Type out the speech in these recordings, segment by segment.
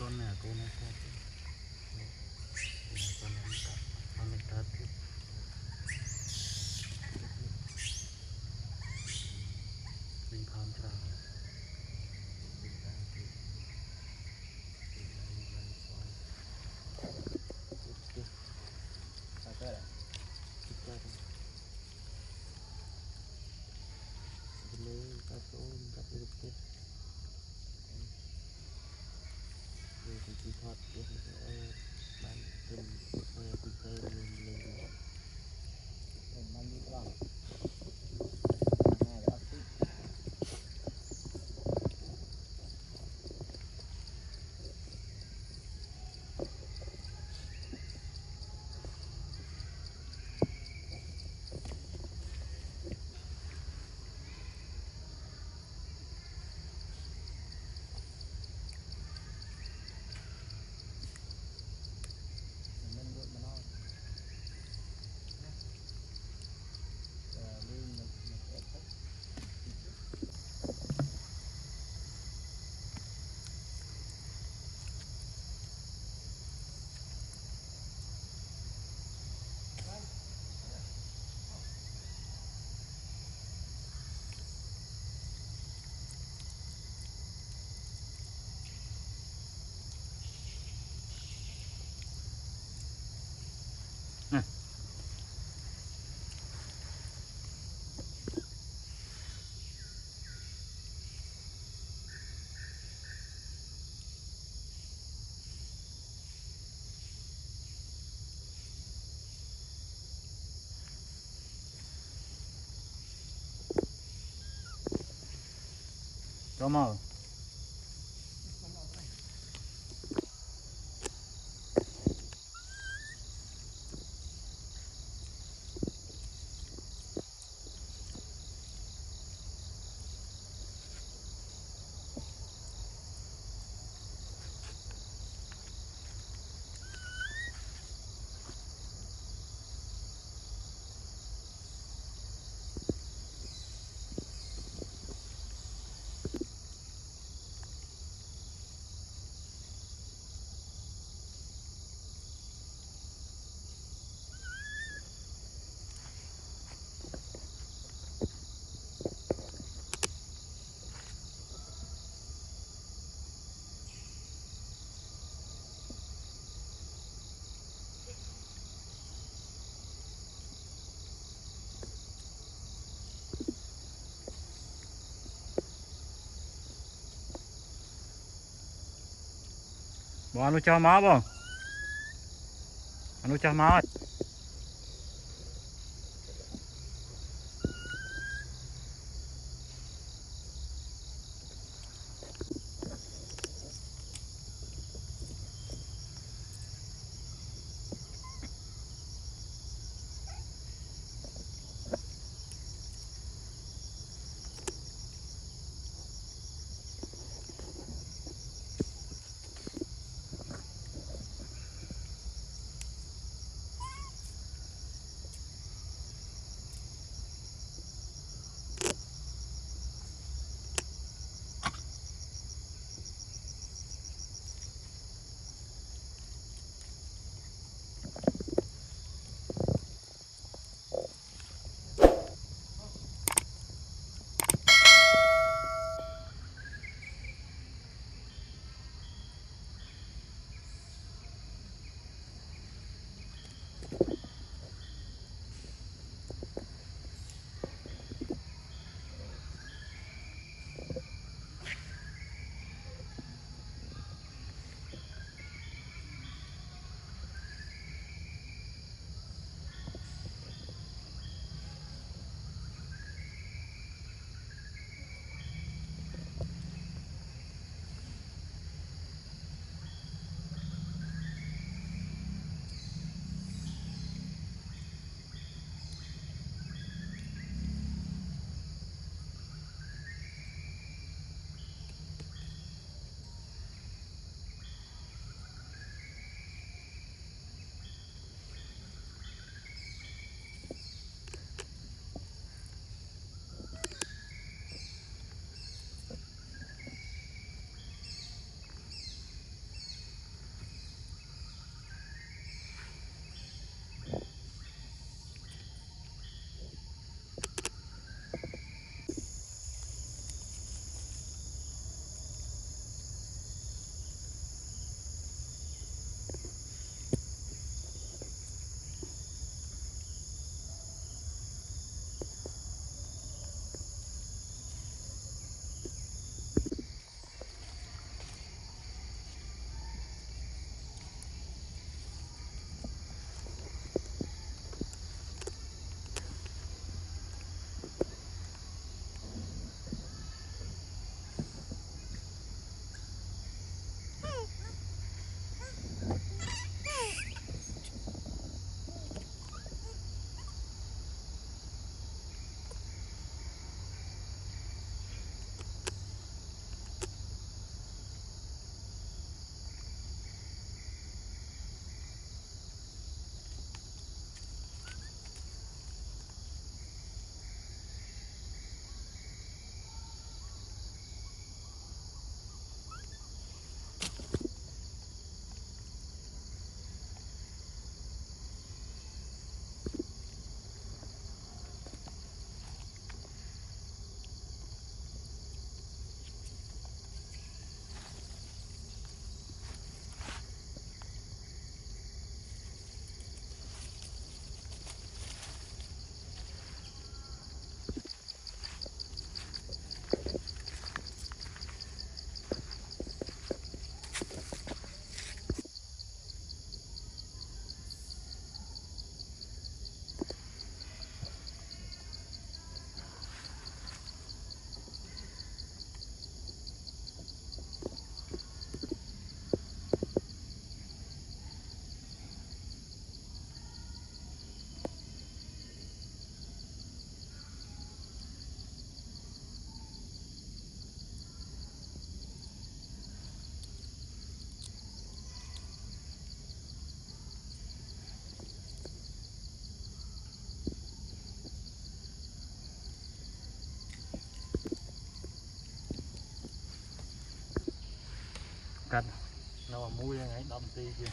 con này cô này ta con này ta con này ta tiếp mình tham gia thoát được bạn từng quay từ cây lên lên mình đi vào này đã thích cho màu bỏ nó cho má không nó cho má cắt nó mà mũi ngay đâm tì chứ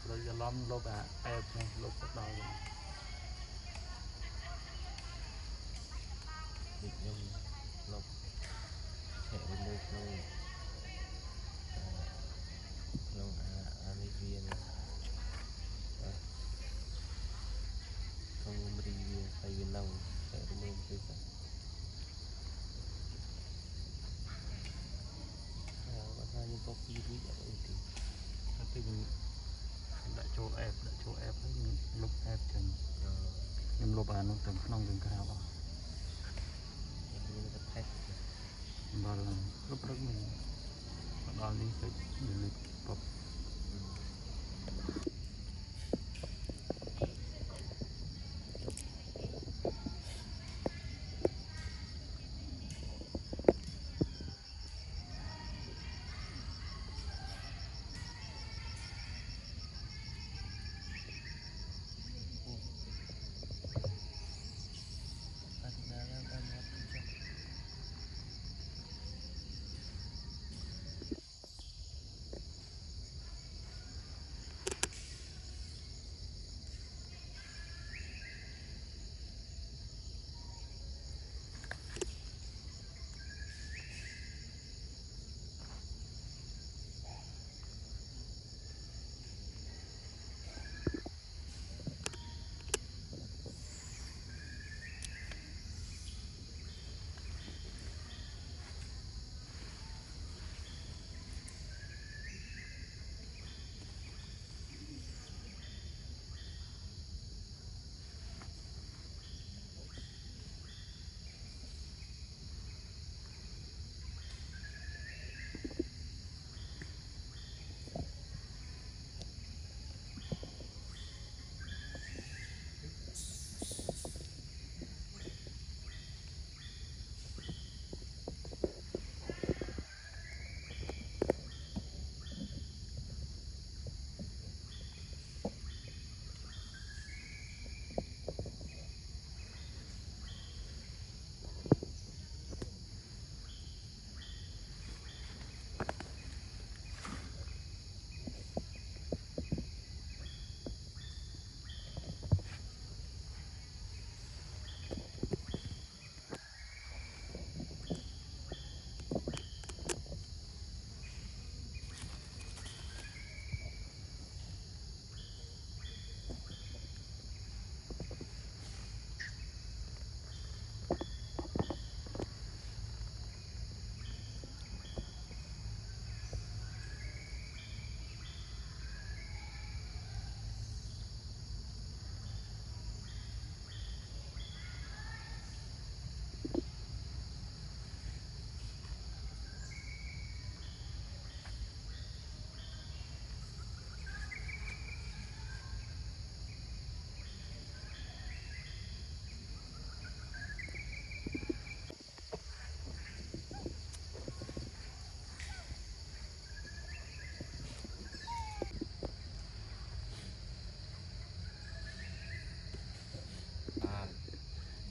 rồi giờ lom lốp ép lốp bắt đầu rồi định nhung lộc sẽ lên lâu lâu Arabia này không Arabia tại vì lâu sẽ lên tới có sao nhưng có phi quý ở đây thì đã chỗ ép lúc ép chừng nhưng lốp nó từng không từng cao đó nhưng mà thép và lúc đó mình bao nhiêu cái lịch tập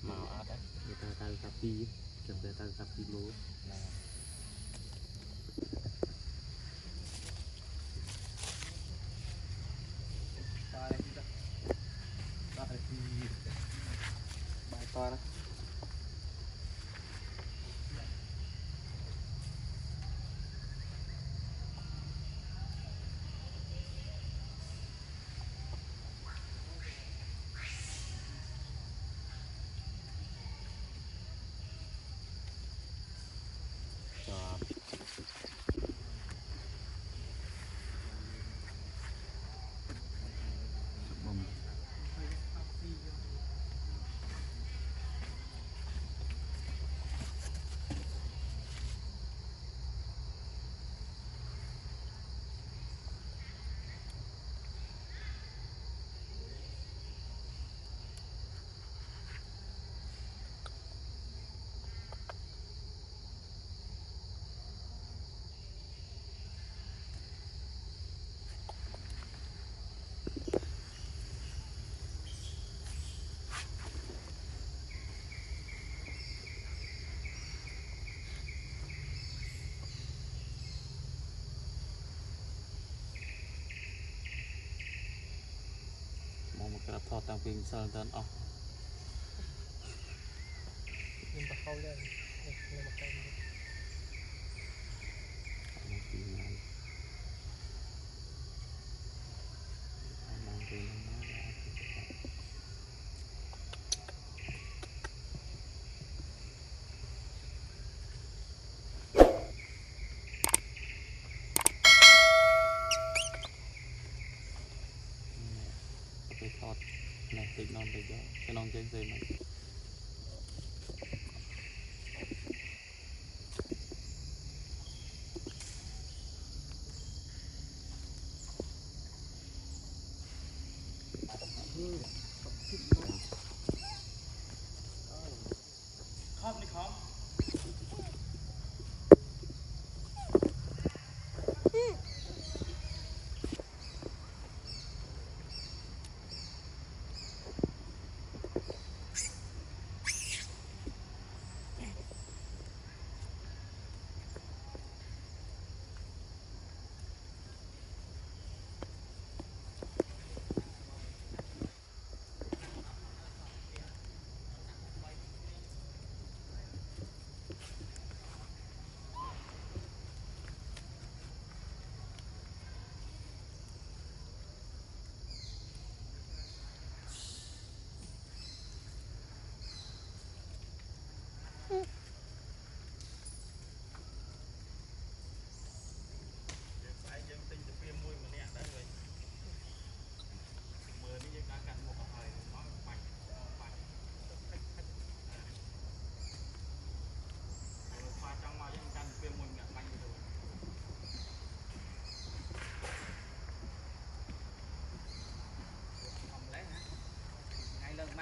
màu áo đấy người ta tăng sapi chậm để tăng sapi lúa bài to đó รับทอดต่างปีเซลตอนออก มันมาเข้าเลยมันมาเข้าเลย ปีนั้นมองดูน้อยแล้วไปทอดในติดนอนไปเยอะจะลองเจ๊งๆไหม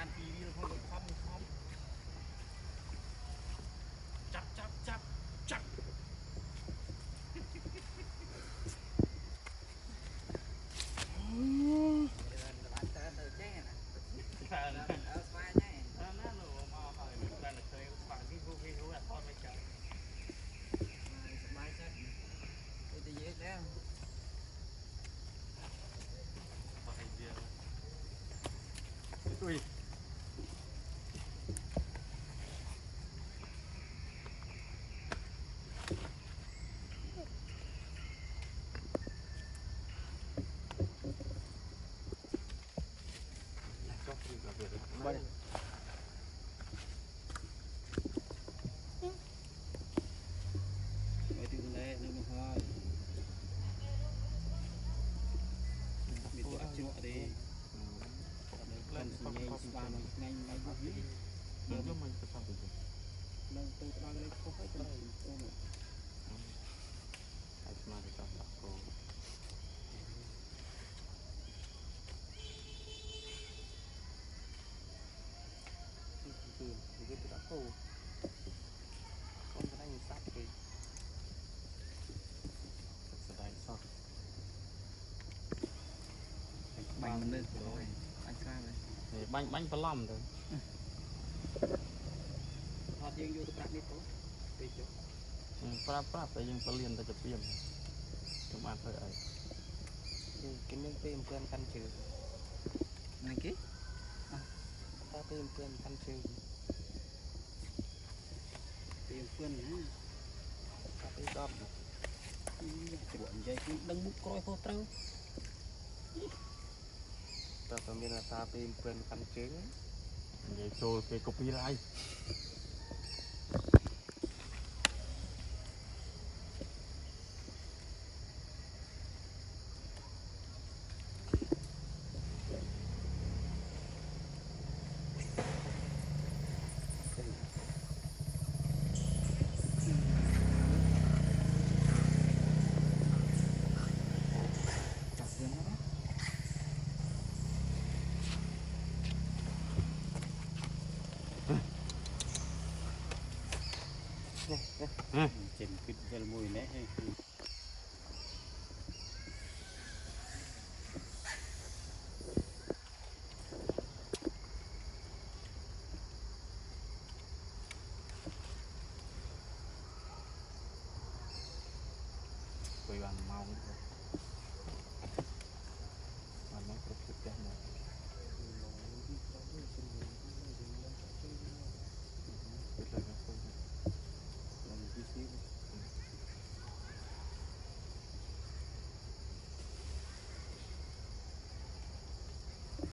มันทีวีเขาเลยคอมจับจับจับจับอุ้ยไปถึงแล้วนี่มันค่อยมีตัวอักษรดีคนสมัยสวานไงไงพวกนี้เดี๋ยวมันจะทำเป็นเราตัวตาเลยเขาให้ตัวตัวหมดไอ้สมาร์ทจับตะโกคือคือตะโกคนจะได้มีซับไปสบายซับบังมันเลยบังข้างเลยบังปลอมเลยทอดยังอยู่ตรงนี้ตัวไปจุดปราบแต่ยังเปลี่ยนแต่จะเปลี่ยนจะมาเท่าไหร่กินยังเปลี่ยนเพื่อนกันชื่อนั่นกี่ถ้าเปลี่ยนเพื่อนกันชื่อเปลี่ยนเพื่อนนะถ้าไปรอบจะบ่นใจคือดังบุกคอยโคตรเราต้องมีหน้าตาเป็นเพื่อนกันชื่อเดี๋ยวโจลไปก๊อปปี้ไรเจ็บขึ้นเจลมวยเนี่ย